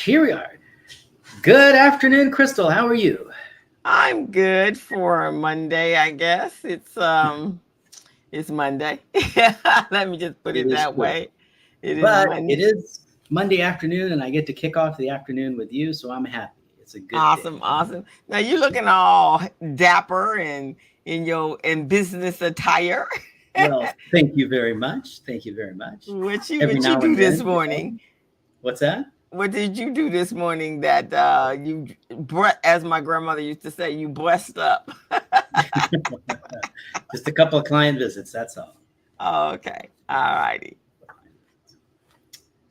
Here we are. Good afternoon, Crystal. How are you? I'm good for Monday, I guess. It's Monday. Let me just put It it is that true. way. It is But it Monday. is Monday afternoon, and I get to kick off the afternoon with you, so I'm happy. It's a good day. Awesome, awesome. Now you're looking all dapper and in business attire. Well, thank you very much. Thank you very much. Every What you now do and this then, morning? what's that? What did you do this morning that as my grandmother used to say, you blessed up? Just a couple of client visits, that's all. Okay, all righty.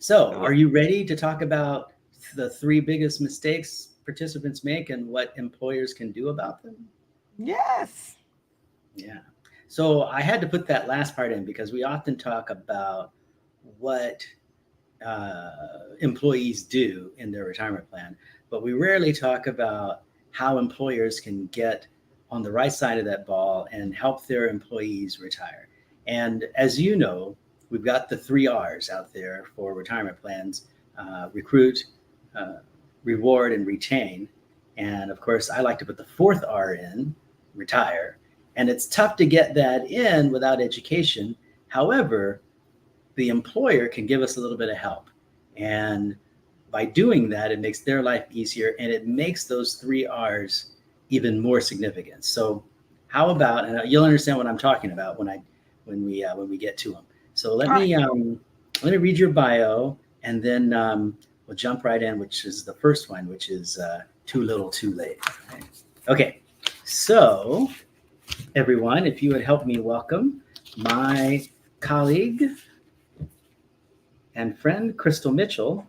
So, are you ready to talk about the three biggest mistakes participants make and what employers can do about them? Yes. Yeah. So I had to put that last part in because we often talk about what employees do in their retirement plan, but we rarely talk about how employers can get on the right side of that ball and help their employees retire. And as you know, we've got the three R's out there for retirement plans: recruit, uh, reward, and retain. And of course, I like to put the fourth R in, retire. And it's tough to get that in without education. However, the employer can give us a little bit of help. And by doing that, it makes their life easier and it makes those three R's even more significant. So, how about, and you'll understand what I'm talking about when we get to them. So All right. let me read your bio, and then we'll jump right in, which is the first one, which is too little, too late. Okay, so everyone, if you would help me welcome my colleague and friend, Crystal Mitchell.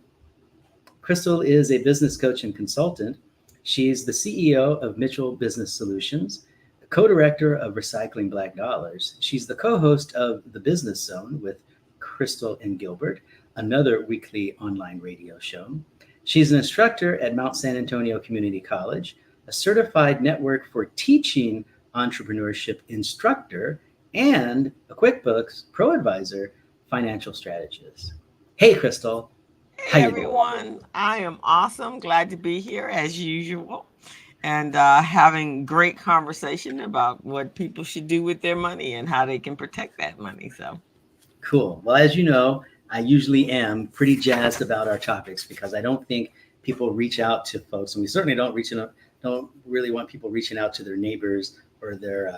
Crystal is a business coach and consultant. She's the CEO of Mitchell Business Solutions, the co-director of Recycling Black Dollars. She's the co-host of The Business Zone with Crystal and Gilbert, another weekly online radio show. She's an instructor at Mount San Antonio Community College, a certified network for teaching entrepreneurship instructor, and a QuickBooks Pro Advisor financial strategist. Hey, Crystal, how Hey you doing? everyone, I am awesome. Glad to be here as usual and having great conversation about what people should do with their money and how they can protect that money. So, Cool. Well, as you know, I usually am pretty jazzed about our topics because I don't think people reach out to folks, and we certainly don't really want people reaching out to their neighbors or their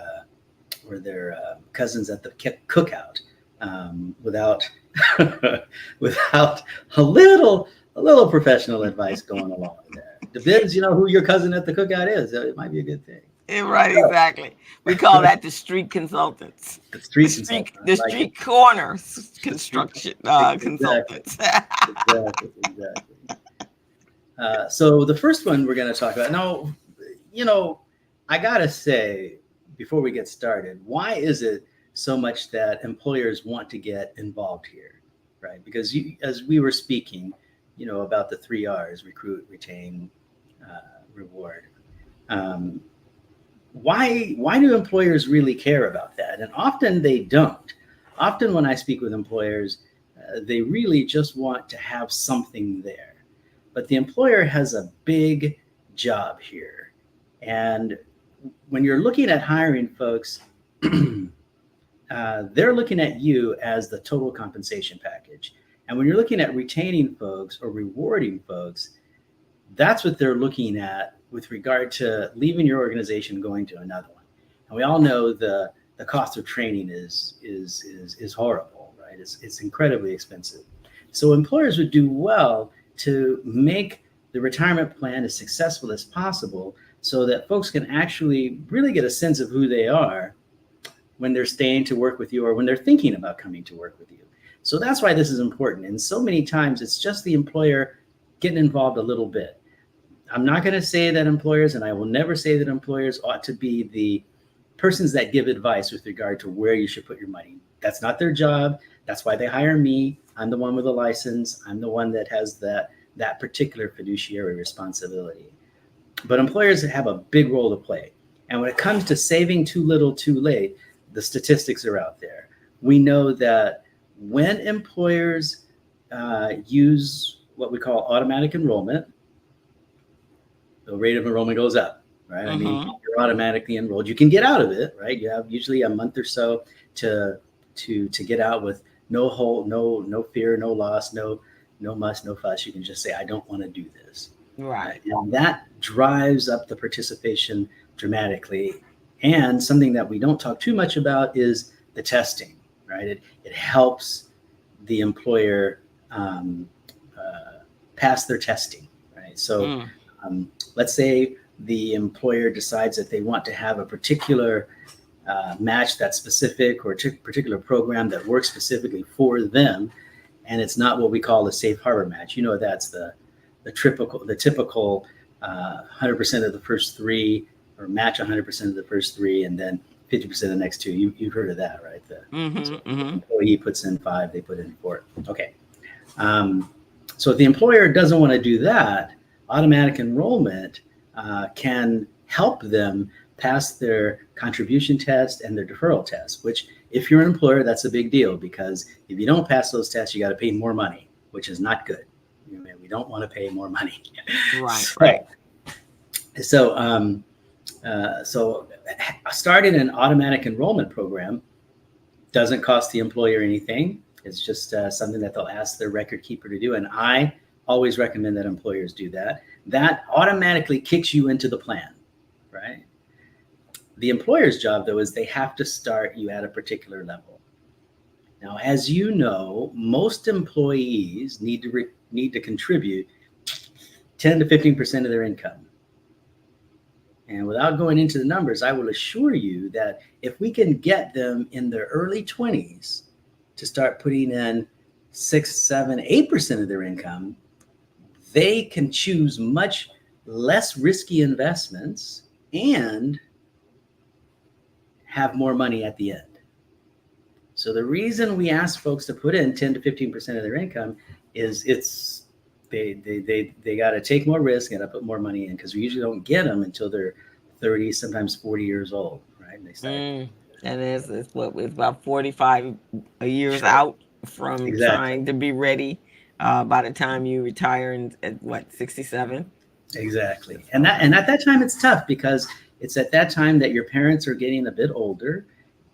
cousins at the cookout without without a little professional advice going along there. Depends, who your cousin at the cookout is. It might be a good thing. right, exactly. We call that the street consultants, The street consultant, the I like it. street corner The street, construction exactly, consultants. exactly. So the first one we're going to talk about now, you know, I gotta say before we get started, why is it so much that employers want to get involved here, right? Because as we were speaking, about the three R's: recruit, retain, reward. Um, why do employers really care about that? And often they don't. Often when I speak with employers, they really just want to have something there. But the employer has a big job here. And when you're looking at hiring folks, they're looking at you as the total compensation package. And when you're looking at retaining folks or rewarding folks, that's what they're looking at with regard to leaving your organization, going to another one. And we all know the cost of training is horrible, right? It's incredibly expensive. So employers would do well to make the retirement plan as successful as possible so that folks can actually really get a sense of who they are when they're staying to work with you or when they're thinking about coming to work with you. So that's why this is important. And so many times it's just the employer getting involved a little bit. I'm not going to say that employers, and I will never say that employers ought to be the persons that give advice with regard to where you should put your money. That's not their job. That's why they hire me. I'm the one with a license. I'm the one that has that particular fiduciary responsibility. But employers have a big role to play. And when it comes to saving too little, too late, the statistics are out there. We know that when employers use what we call automatic enrollment, the rate of enrollment goes up, right? I mean, you're automatically enrolled. You can get out of it, right? You have usually a month or so to get out with no fear, no loss, no muss, no fuss. You can just say, I don't want to do this. Right. And that drives up the participation dramatically. And something that we don't talk too much about is the testing, right? It helps the employer pass their testing, right? So let's say the employer decides that they want to have a particular match that's specific, or a particular program that works specifically for them, and it's not what we call a safe harbor match. You know, that's the typical 100% of the first three, or match 100% of the first three, and then 50% of the next two. You've heard of that, right? The employee puts in 5, they put in 4. Okay. So if the employer doesn't want to do that, automatic enrollment can help them pass their contribution test and their deferral test, which if you're an employer, that's a big deal, because if you don't pass those tests, you got to pay more money, which is not good. We don't want to pay more money. Right. So starting an automatic enrollment program doesn't cost the employer anything. It's just something that they'll ask their record keeper to do. And I always recommend that employers do that. That automatically kicks you into the plan, right? The employer's job, though, is they have to start you at a particular level. Now, as you know, most employees need to contribute 10 to 15% of their income. And without going into the numbers, I will assure you that if we can get them in their early 20s to start putting in 6, 7, 8% of their income, they can choose much less risky investments and have more money at the end. So the reason we ask folks to put in 10 to 15% of their income is they got to take more risk and put more money in, because we usually don't get them until they're 30, sometimes 40 years old, right? And they start. And it's about 45 years out from trying to be ready by the time you retire at 67. Exactly. And at that time it's tough, because it's at that time that your parents are getting a bit older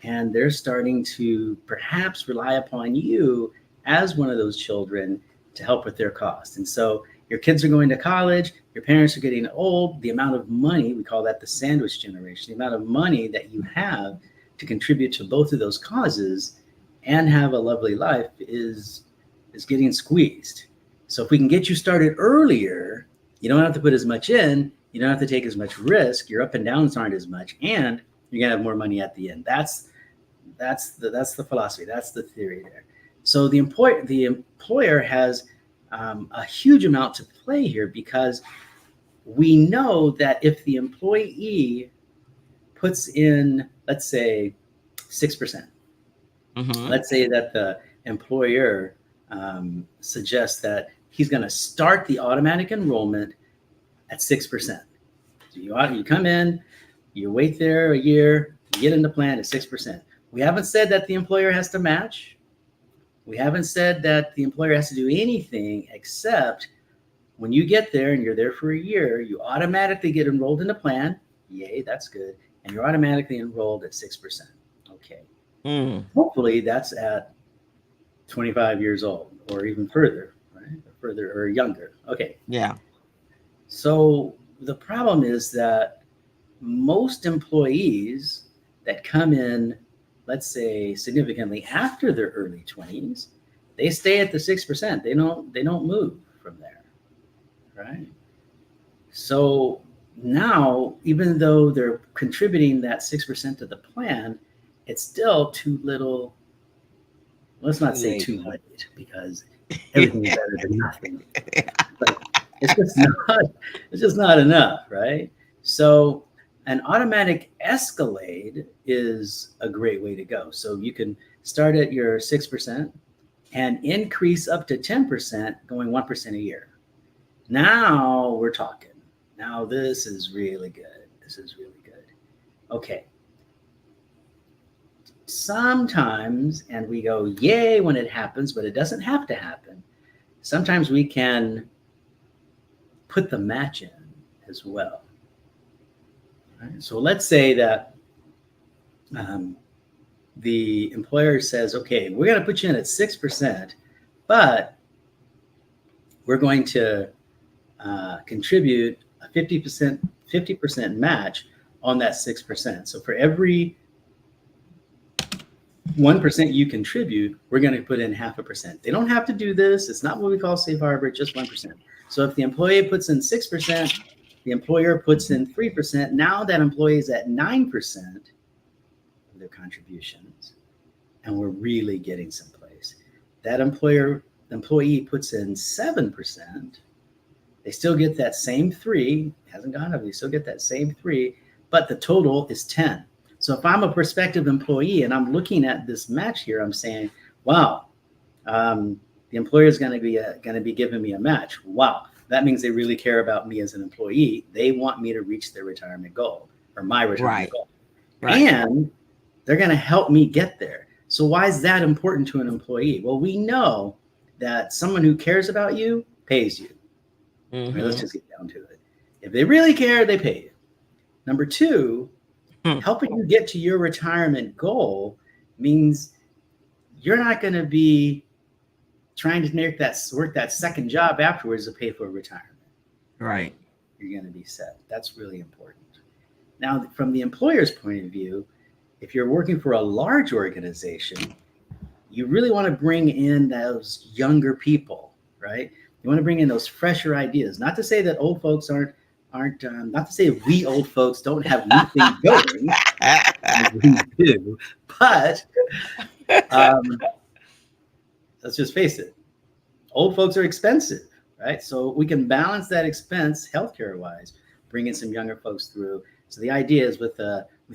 and they're starting to perhaps rely upon you as one of those children to help with their costs. And so your kids are going to college, your parents are getting old, the amount of money, we call that the sandwich generation, the amount of money that you have to contribute to both of those causes and have a lovely life is getting squeezed. So if we can get you started earlier, you don't have to put as much in, you don't have to take as much risk, your up and downs aren't as much, and you're gonna have more money at the end. That's the philosophy, that's the theory there. So the employer has a huge amount to play here, because we know that if the employee puts in, let's say, 6%, let's say that the employer suggests that he's going to start the automatic enrollment at 6%. So you come in, you wait there a year, you get in the plan at 6%. We haven't said that the employer has to match. We haven't said that the employer has to do anything, except when you get there and you're there for a year, you automatically get enrolled in the plan. Yay, that's good. And you're automatically enrolled at 6%. Okay. Hopefully that's at 25 years old or even further, right? Or further or younger. Okay. Yeah. So the problem is that most employees that come in, let's say, significantly after their early 20s, they stay at the 6%. They don't move from there, right? So now, even though they're contributing that 6% to the plan, it's still too little. Let's not say too late, because everything is better than nothing. But it's just not enough, right? So an automatic escalade is a great way to go. So you can start at your 6% and increase up to 10%, going 1% a year. Now we're talking. Now this is really good. This is really good. Okay. Sometimes, and we go, yay, when it happens, but it doesn't have to happen. sometimes we can put the match in as well. Right? So let's say that the employer says, okay, we're going to put you in at 6%, but we're going to contribute a 50% match on that 6%. So for every 1% you contribute, we're going to put in 0.5%. They don't have to do this. It's not what we call safe harbor, just 1%. So if the employee puts in 6%, the employer puts in 3%. Now that employee is at 9% of their contributions, and we're really getting someplace. That employee puts in 7%. They still get that same 3. It hasn't gone up. They still get that same 3, but the total is 10. So if I'm a prospective employee and I'm looking at this match here, I'm saying, wow, the employer is going to be giving me a match. Wow, that means they really care about me as an employee. They want me to reach their retirement goal or my retirement goal. Right. And they're going to help me get there. So why is that important to an employee? Well, we know that someone who cares about you pays you. I mean, let's just get down to it. If they really care, they pay you. Number 2, helping you get to your retirement goal means you're not going to be trying to work that second job afterwards to pay for retirement. Right. You're going to be set. That's really important. Now, from the employer's point of view, if you're working for a large organization, you really want to bring in those younger people, right? You want to bring in those fresher ideas. Not to say that old folks aren't not to say we old folks don't have new things going. We do, but let's just face it, old folks are expensive, right? So we can balance that expense healthcare wise, bring in some younger folks through. So the idea is with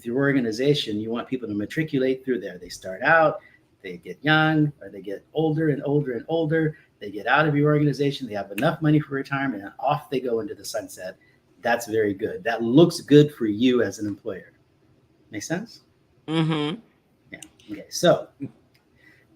your organization, you want people to matriculate through there. They start out, they get young, or they get older and older and older. They get out of your organization, they have enough money for retirement, and off they go into the sunset. That's very good. That looks good for you as an employer. Make sense? Mm-hmm. Yeah. Okay. So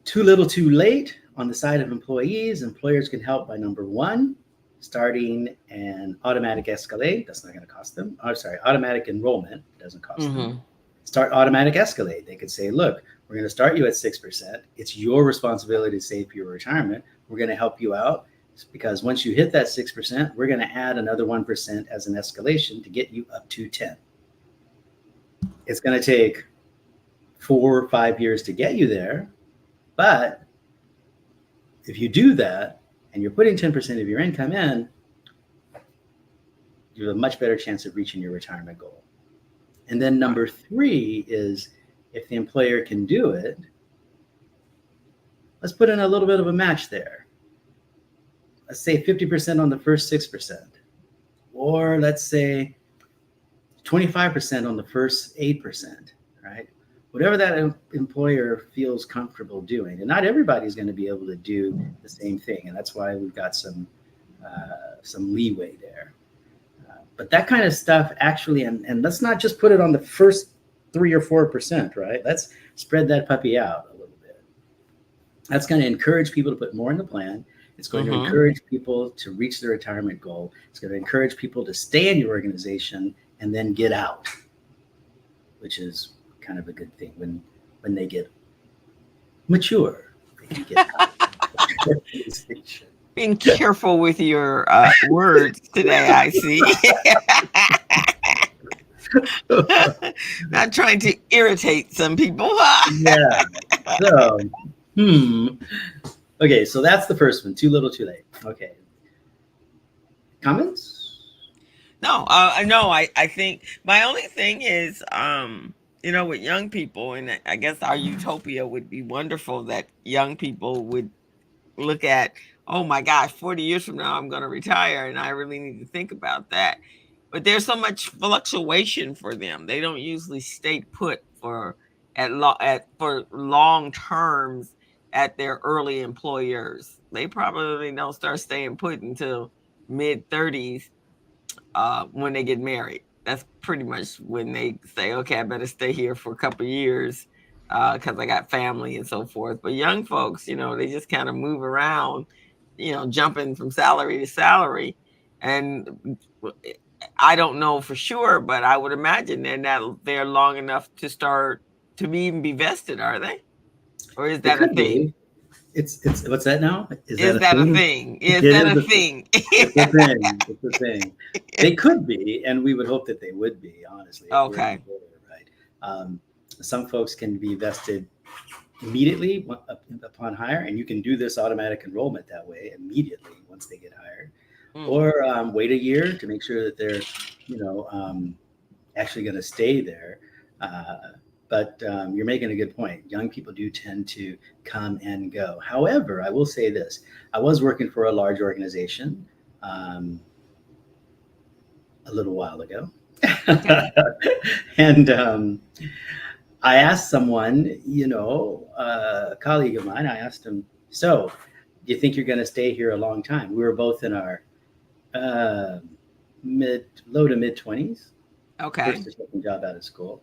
too little, too late on the side of employees. Employers can help by number 1, starting an automatic escalate. That's not going to cost them. Automatic enrollment doesn't cost them. Start automatic escalate. They could say, look, we're going to start you at 6%. It's your responsibility to save for your retirement. We're going to help you out. Because once you hit that 6%, we're going to add another 1% as an escalation to get you up to 10. It's going to take 4 or 5 years to get you there. But if you do that and you're putting 10% of your income in, you have a much better chance of reaching your retirement goal. And then number 3 is if the employer can do it, let's put in a little bit of a match there. Let's say 50% on the first 6%, or let's say 25% on the first 8%, right? Whatever that employer feels comfortable doing. And not everybody's going to be able to do the same thing. And that's why we've got some leeway there. But that kind of stuff actually, and let's not just put it on the first 3 or 4%, right? Let's spread that puppy out a little bit. That's going to encourage people to put more in the plan. It's going to encourage people to reach their retirement goal. It's going to encourage people to stay in your organization and then get out, which is kind of a good thing. When they get mature, they can get out of the organization. Being careful with your words today, I see. Not trying to irritate some people. Yeah. So, Okay, so that's the first one. Too little, too late. Okay. Comments? No, I think my only thing is, with young people, and I guess our utopia would be wonderful that young people would look at, oh my gosh, 40 years from now, I'm going to retire, and I really need to think about that. But there's so much fluctuation for them. They don't usually stay put for long terms at their early employers. They probably don't start staying put until mid-30s when they get married. That's pretty much when they say, okay, I better stay here for a couple of years because I got family and so forth. But young folks, they just kind of move around jumping from salary to salary. And I don't know for sure, but I would imagine they're long enough to start to even be vested, are they? Or is They that a could thing? be. It's what's that now? Is Is that a that a thing? thing? Is It that is a a thing? it's a thing. It's a thing. They could be, and we would hope that they would be, honestly, if we're an Okay. employer, right? Some folks can be vested immediately upon hire, and you can do this automatic enrollment that way immediately once they get hired, or wait a year to make sure that they're, actually going to stay there. But you're making a good point. Young people do tend to come and go. However, I will say this: I was working for a large organization a little while ago, Okay. and I asked someone, a colleague of mine. I asked him, "So, do you think you're going to stay here a long time?" We were both in our uh, low to mid 20s, Okay. first or second job out of school.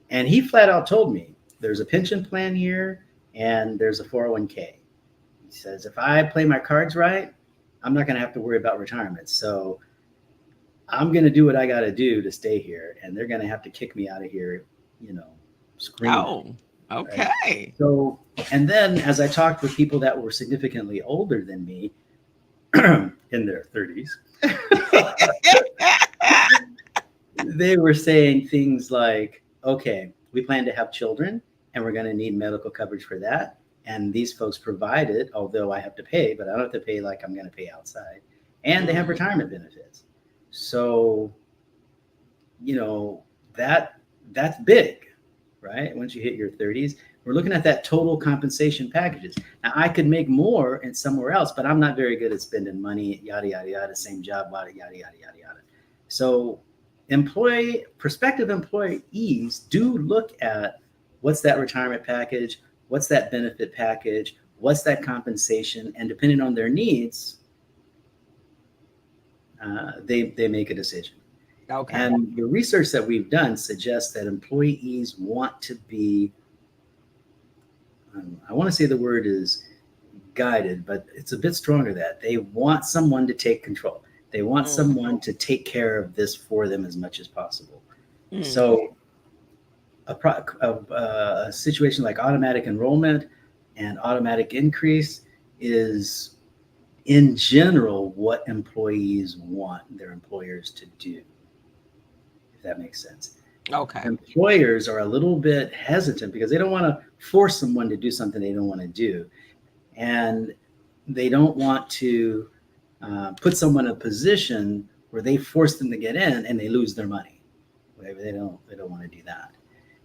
And he flat out told me there's a pension plan here and there's a 401k. He says, if I play my cards right, I'm not going to have to worry about retirement. So I'm going to do what I got to do to stay here. And they're going to have to kick me out of here, screaming. Oh, okay. Right? So, and then as I talked with people that were significantly older than me in their 30s, they were saying things like, okay, we plan to have children and we're going to need medical coverage for that. And these folks provide it, although I have to pay, but I don't have to pay like I'm going to pay outside. And they have retirement benefits. So, that's big, right? Once you hit your 30s, we're looking at that total compensation packages. Now, I could make more in somewhere else, but I'm not very good at spending money, yada, yada, yada, same job, yada, yada, yada, yada, yada. So prospective employees do look at what's that retirement package, what's that benefit package, what's that compensation, and depending on their needs, they make a decision. Okay. And the research that we've done suggests that employees want to be, I want to say the word is guided, but it's a bit stronger that they want someone to take control. They want someone to take care of this for them as much as possible. So a situation like automatic enrollment and automatic increase is, in general, what employees want their employers to do, if that makes sense. Okay. Employers are a little bit hesitant because they don't want to force someone to do something they don't want to do. And they don't want to put someone in a position where they force them to get in and they lose their money. They don't want to do that.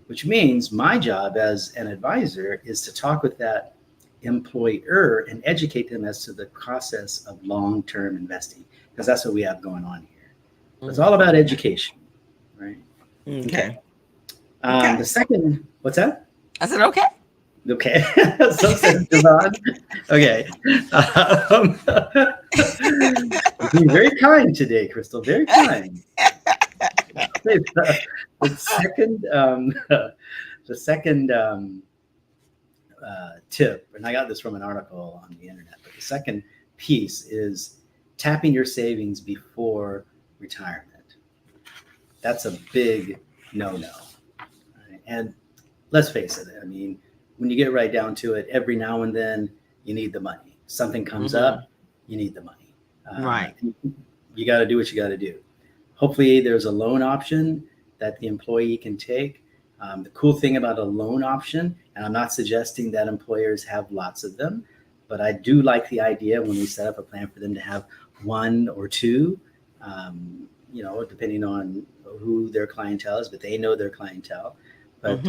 Which means my job as an advisor is to talk with that employer and educate them as to the process of long-term investing, because that's what we have going on here. So it's all about education, right? Okay. The second, what's that? I said, okay. Okay. So says Jevon. Okay. Being very kind today, Crystal. Very kind. The second tip, and I got this from an article on the internet, but the second piece is tapping your savings before retirement. That's a big no-no. Right? And let's face it, I mean, when you get right down to it, every now and then you need the money. Something comes up, you need the money. Right. You got to do what you got to do. Hopefully there's a loan option that the employee can take. The cool thing about a loan option, and I'm not suggesting that employers have lots of them, but I do like the idea when we set up a plan for them to have one or two, depending on who their clientele is, but they know their clientele. But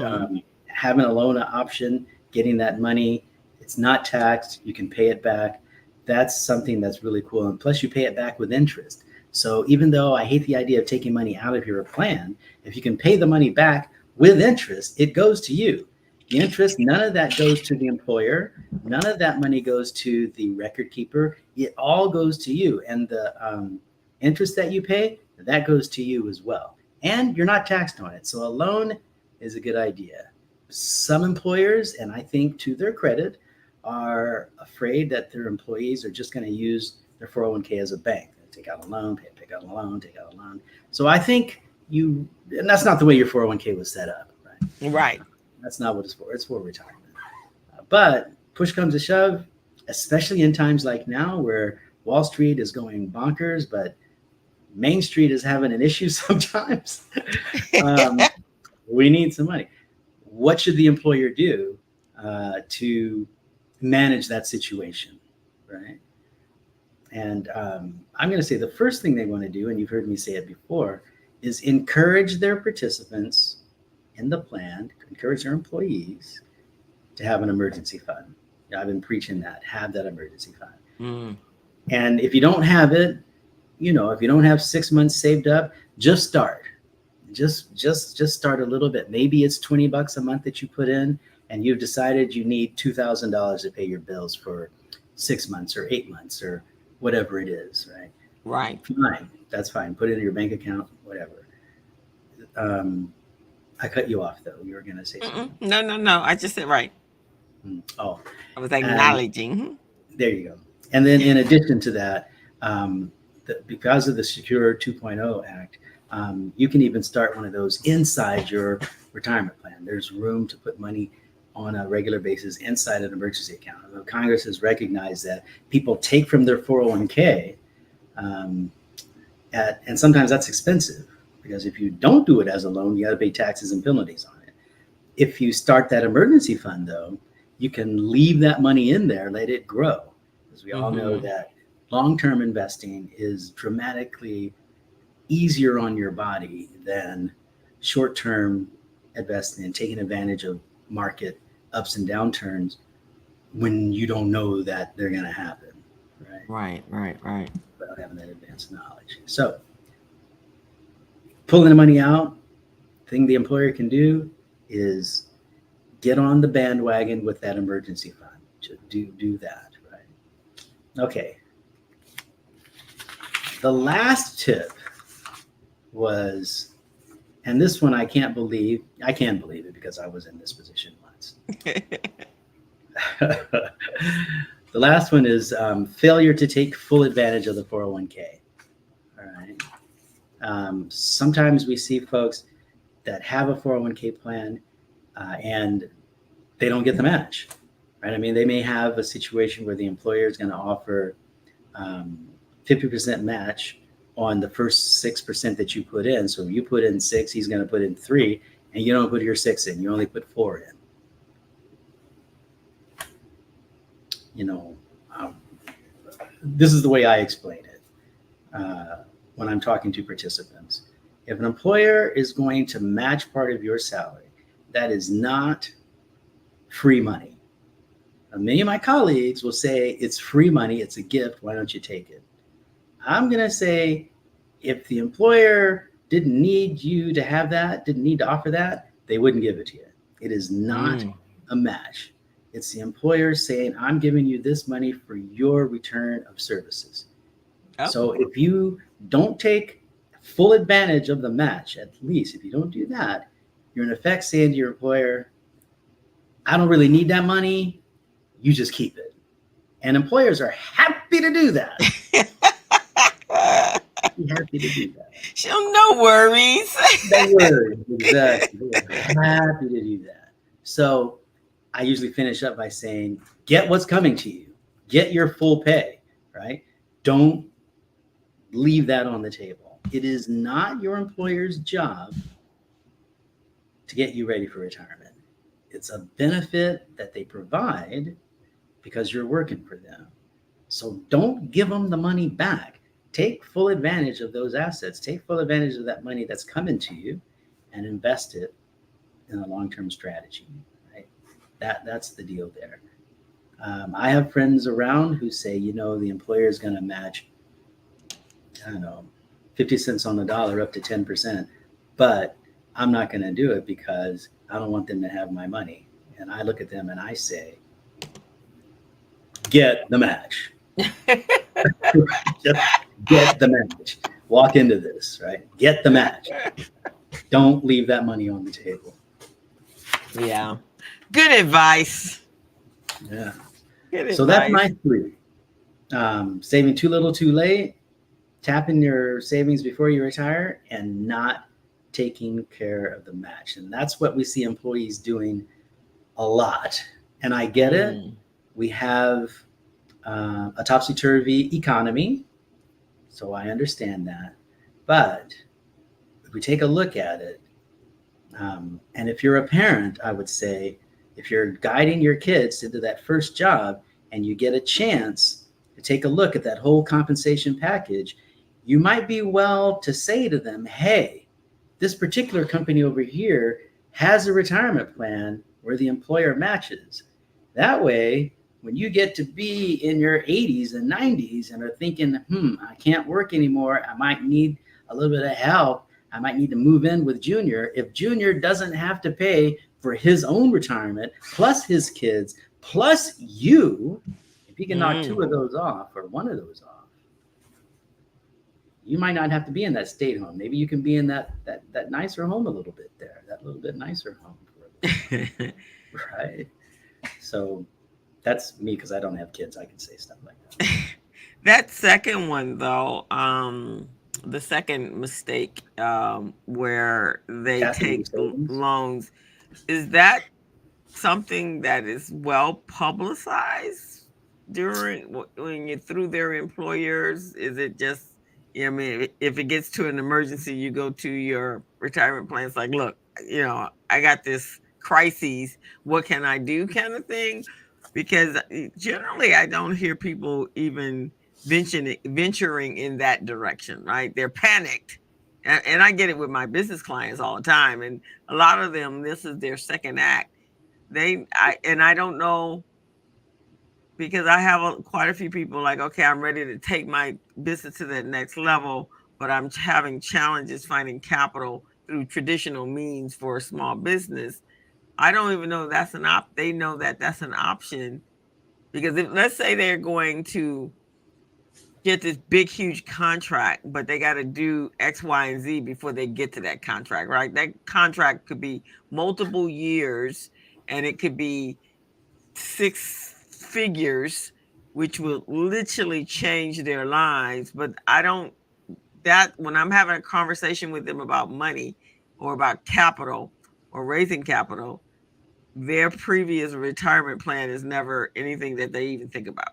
having a loan option, getting that money, it's not taxed, you can pay it back. That's something that's really cool. And plus you pay it back with interest. So even though I hate the idea of taking money out of your plan, if you can pay the money back with interest, it goes to you. The interest, none of that goes to the employer. None of that money goes to the record keeper. It all goes to you. And the interest that you pay, that goes to you as well. And you're not taxed on it. So a loan is a good idea. Some employers, and I think to their credit, are afraid that their employees are just going to use their 401k as a bank. Take out a loan, take out a loan, take out a loan. So I think and that's not the way your 401k was set up, right? Right. That's not what it's for. It's for retirement. But push comes to shove, especially in times like now where Wall Street is going bonkers, but Main Street is having an issue sometimes. We need some money. What should the employer do to manage that situation, right? And I'm going to say the first thing they want to do, and you've heard me say it before, is encourage their participants in the plan, encourage their employees to have an emergency fund. I've been preaching that, have that emergency fund. Mm. And if you don't have it, if you don't have 6 months saved up, just start. Just start a little bit. Maybe it's $20 a month that you put in, and you've decided you need $2,000 to pay your bills for 6 months or 8 months or whatever it is, right? Right. Fine. That's fine. Put it in your bank account, whatever. I cut you off, though. You were going to say something. No. I just said right. Oh. I was acknowledging. There you go. And then in addition to that, because of the Secure 2.0 Act, you can even start one of those inside your retirement plan. There's room to put money on a regular basis inside an emergency account. Congress has recognized that people take from their 401k, and sometimes that's expensive because if you don't do it as a loan, you got to pay taxes and penalties on it. If you start that emergency fund, though, you can leave that money in there, let it grow. As we all know that long-term investing is dramatically easier on your body than short-term investing and taking advantage of market ups and downturns when you don't know that they're going to happen, right? Right. Without having that advanced knowledge. So pulling the money out, thing the employer can do is get on the bandwagon with that emergency fund. Just do that, right? Okay. The last tip was, and this one I can believe it because I was in this position once. The last one is failure to take full advantage of the 401k. All right. Sometimes we see folks that have a 401k plan and they don't get the match, right? I mean, they may have a situation where the employer is going to offer 50% match on the first 6% that you put in. So if you put in 6, he's going to put in 3, and you don't put your 6 in. You only put 4 in. This is the way I explain it when I'm talking to participants. If an employer is going to match part of your salary, that is not free money. Many of my colleagues will say it's free money, it's a gift, why don't you take it? I'm going to say if the employer didn't need you to have that, didn't need to offer that, they wouldn't give it to you. It is not a match. It's the employer saying, I'm giving you this money for your return of services. Oh. So if you don't take full advantage of the match, at least if you don't do that, you're in effect saying to your employer, I don't really need that money. You just keep it. And employers are happy to do that. Happy to do that. No worries. No worries. Exactly. Happy to do that. So I usually finish up by saying, get what's coming to you. Get your full pay, right? Don't leave that on the table. It is not your employer's job to get you ready for retirement. It's a benefit that they provide because you're working for them. So don't give them the money back. Take full advantage of those assets. Take full advantage of that money that's coming to you and invest it in a long-term strategy, right? That's the deal there. I have friends around who say, the employer is going to match, 50 cents on the dollar up to 10%, but I'm not going to do it because I don't want them to have my money. And I look at them and I say, get the match. Just get the match. Walk into this, right? Get the match. Don't leave that money on the table. Yeah. Good advice. Yeah. Good So that's advice. my 3. Saving too little, too late, tapping your savings before you retire, and not taking care of the match. And that's what we see employees doing a lot. And I get it. Mm. We have a topsy-turvy economy, so I understand that. But if we take a look at it, and if you're a parent, I would say if you're guiding your kids into that first job and you get a chance to take a look at that whole compensation package, you might be well to say to them, hey, this particular company over here has a retirement plan where the employer matches. That way, when you get to be in your 80s and 90s and are thinking, I can't work anymore, I might need a little bit of help, I might need to move in with Junior. If Junior doesn't have to pay for his own retirement, plus his kids, plus you, if he can knock 2 of those off or 1 of those off, you might not have to be in that state home. Maybe you can be in that nicer home a little bit there, that little bit nicer home for a little while, right? So that's me because I don't have kids. I can say stuff like that. That second one, though, the second mistake, where they Tapping take your savings. loans, is that something that is well publicized during when you're through their employers? Is it just, I mean, if it gets to an emergency, you go to your retirement plan. It's like, look, I got this crisis. What can I do, kind of thing? Because generally, I don't hear people even venturing in that direction. Right? They're panicked, and I get it with my business clients all the time. And a lot of them, this is their second act. I don't know, because I have quite a few people like, okay, I'm ready to take my business to that next level, but I'm having challenges finding capital through traditional means for a small business. I don't even know that's an they know that that's an option, because if, let's say they're going to get this big huge contract, but they got to do X, Y, and Z before they get to that contract, right? That contract could be multiple years, and it could be 6 figures, which will literally change their lives. But I don't, that when I'm having a conversation with them about money or about capital or raising capital, their previous retirement plan is never anything that they even think about.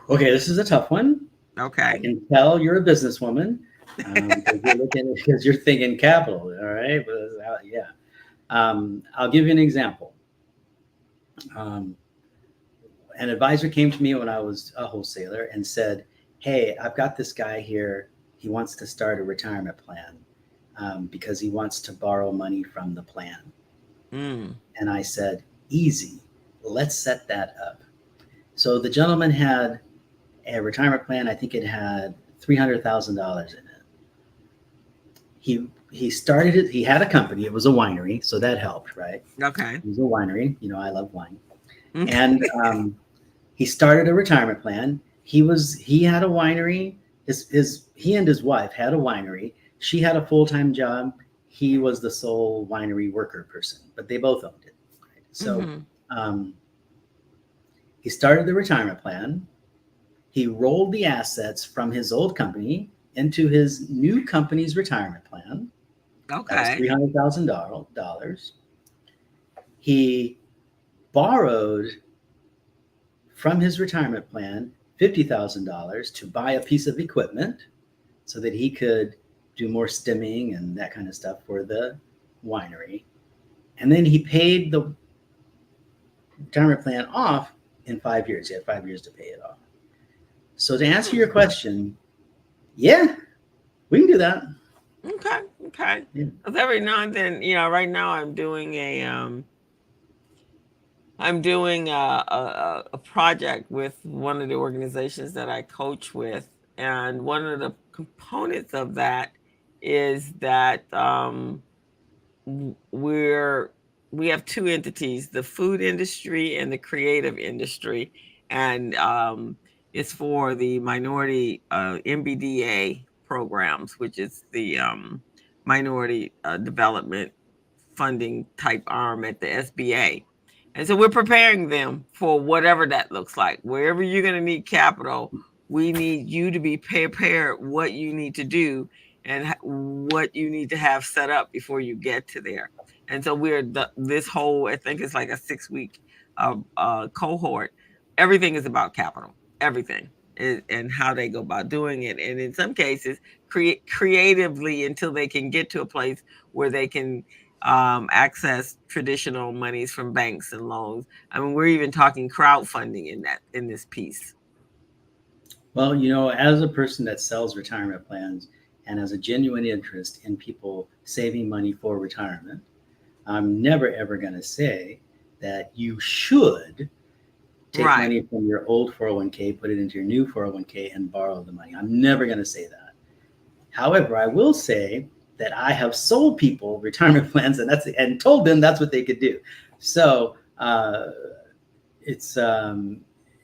Okay, this is a tough one. I Okay. can tell you're a businesswoman because you're thinking capital. All right, yeah. I'll give you an example. An advisor came to me when I was a wholesaler and said, hey, I've got this guy here. He wants to start a retirement plan because he wants to borrow money from the plan. And I said, easy, let's set that up. So the gentleman had a retirement plan. I think it had $300,000 in it. He started it. He had a company. It was a winery, so that helped, right? Okay. It was a winery. I love wine. And he started a retirement plan. He had a winery. He and his wife had a winery. She had a full-time job. He was the sole winery worker person, but they both owned it. Right? So he started the retirement plan. He rolled the assets from his old company into his new company's retirement plan. Okay. That was $300,000. He borrowed from his retirement plan $50,000 to buy a piece of equipment so that he could do more stimming and that kind of stuff for the winery. And then he paid the retirement plan off in 5 years. He had 5 years to pay it off. So to answer your question, yeah, we can do that. Okay. Yeah. Because every now and then, right now I'm doing a project with one of the organizations that I coach with, and one of the components of that is that we have 2 entities: the food industry and the creative industry, and it's for the minority MBDA programs, which is the minority development funding type arm at the SBA. And so we're preparing them for whatever that looks like. Wherever you're going to need capital, we need you to be prepared what you need to do and what you need to have set up before you get to there. And so this whole, I think it's like a 6-week cohort. Everything is about capital, everything, and how they go about doing it. And in some cases, creatively until they can get to a place where they can access traditional monies from banks and loans. I mean, we're even talking crowdfunding in this piece. Well, as a person that sells retirement plans and has a genuine interest in people saving money for retirement, I'm never ever going to say that you should take money from your old 401k, put it into your new 401k, and borrow the money. I'm never going to say that. However, I will say that I have sold people retirement plans and told them that's what they could do. So it's.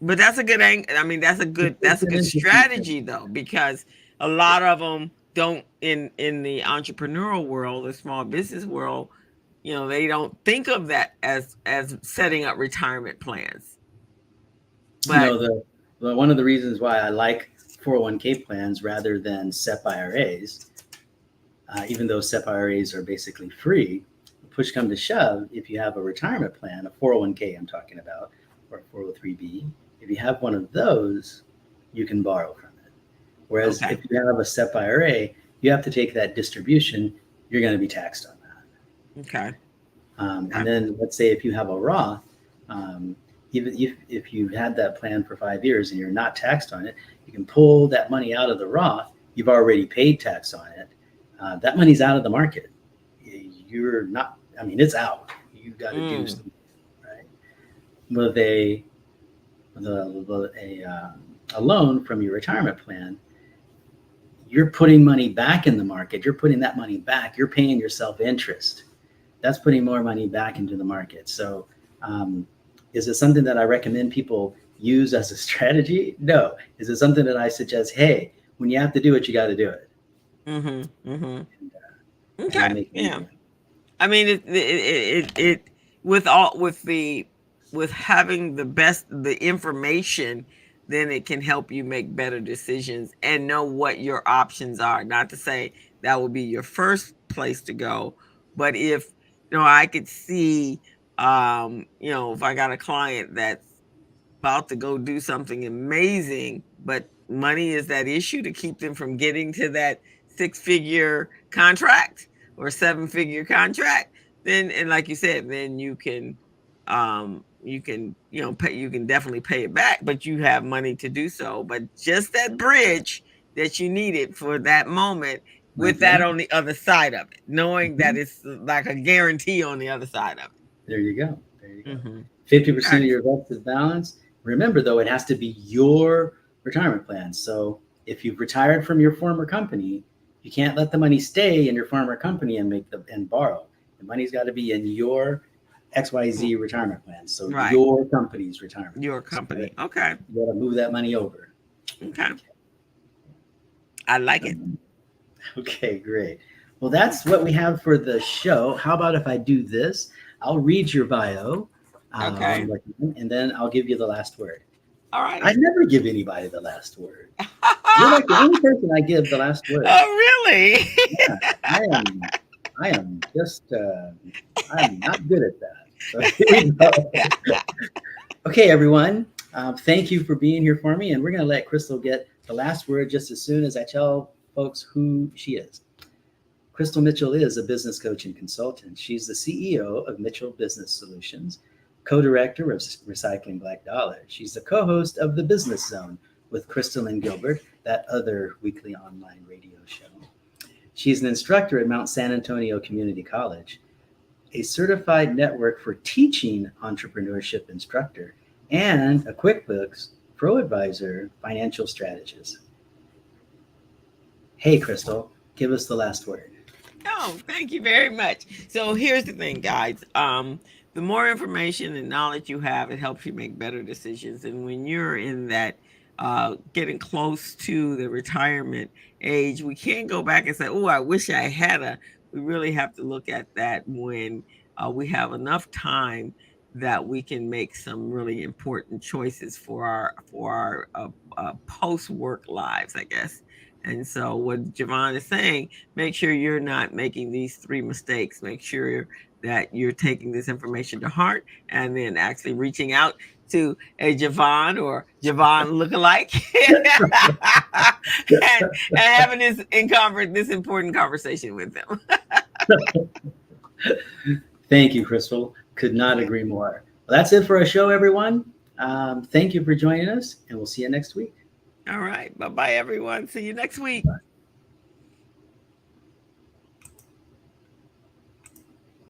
But that's a good angle. I mean, that's a good strategy though, because a lot of them don't in the entrepreneurial world, the small business world, they don't think of that as setting up retirement plans. But one of the reasons why I like 401k plans rather than SEP IRAs, even though SEP IRAs are basically free, push come to shove, if you have a retirement plan, a 401k I'm talking about, or a 403b, if you have one of those, you can borrow from it. Whereas if you have a SEP IRA, you have to take that distribution, you're going to be taxed on that. Okay. And then let's say if you have a Roth, even if you've had that plan for 5 years and you're not taxed on it, you can pull that money out of the Roth. You've already paid tax on it. That money's out of the market. You're not, I mean, it's out. You've got to do something, right? With a loan from your retirement plan, you're putting money back in the market. You're putting that money back. You're paying yourself interest. That's putting more money back into the market. So is it something that I recommend people use as a strategy? No. Is it something that I suggest, hey, when you have to do it, you got to do it? Okay. Yeah. I mean, it with having the information, then it can help you make better decisions and know what your options are. Not to say that would be your first place to go, but if I could see, if I got a client that's about to go do something amazing, but money is that issue to keep them from getting to that 6-figure contract or 7-figure contract, then, and like you said, then you can pay, you can definitely pay it back, but you have money to do so. But just that bridge that you needed for that moment, with that on the other side of it, knowing that it's like a guarantee on the other side of it. There you go. 50% of your vested balance. Remember, though, it has to be your retirement plan. So if you've retired from your former company, you can't let the money stay in your former company and borrow. The money's got to be in your XYZ retirement plan. So your company's retirement. Your company. So okay. You got to move that money over. Okay. I like it. Okay, great. Well, that's what we have for the show. How about if I do this? I'll read your bio. Okay. And then I'll give you the last word. All right. I never give anybody the last word. You're like the only person I give the last word. Oh, really? Yeah, I am just, I'm not good at that. So here we go. Okay, everyone. Thank you for being here for me. And we're going to let Crystal get the last word just as soon as I tell folks who she is. Crystal Mitchell is a business coach and consultant. She's the CEO of Mitchell Business Solutions, co-director of Recycling Black Dollar. She's the co-host of The Business Zone with Crystal and Gilbert, that other weekly online radio show. She's an instructor at Mount San Antonio Community College, a certified network for teaching entrepreneurship instructor, and a QuickBooks Pro Advisor financial strategist. Hey, Crystal, give us the last word. Oh, thank you very much. So here's the thing, guys. The more information and knowledge you have, it helps you make better decisions. And when you're in that getting close to the retirement age, we can't go back and say, oh, I wish I had we really have to look at that when we have enough time that we can make some really important choices for our post work lives, I guess. And so, what Jevon is saying, make sure you're not making these three mistakes. Make sure that you're taking this information to heart and then actually reaching out to a Jevon or Jevon lookalike and having this important conversation with them. Thank you, Crystal. Could not agree more. Well, that's it for our show, everyone. Thank you for joining us, and we'll see you next week. All right. Bye-bye, everyone. See you next week. Bye.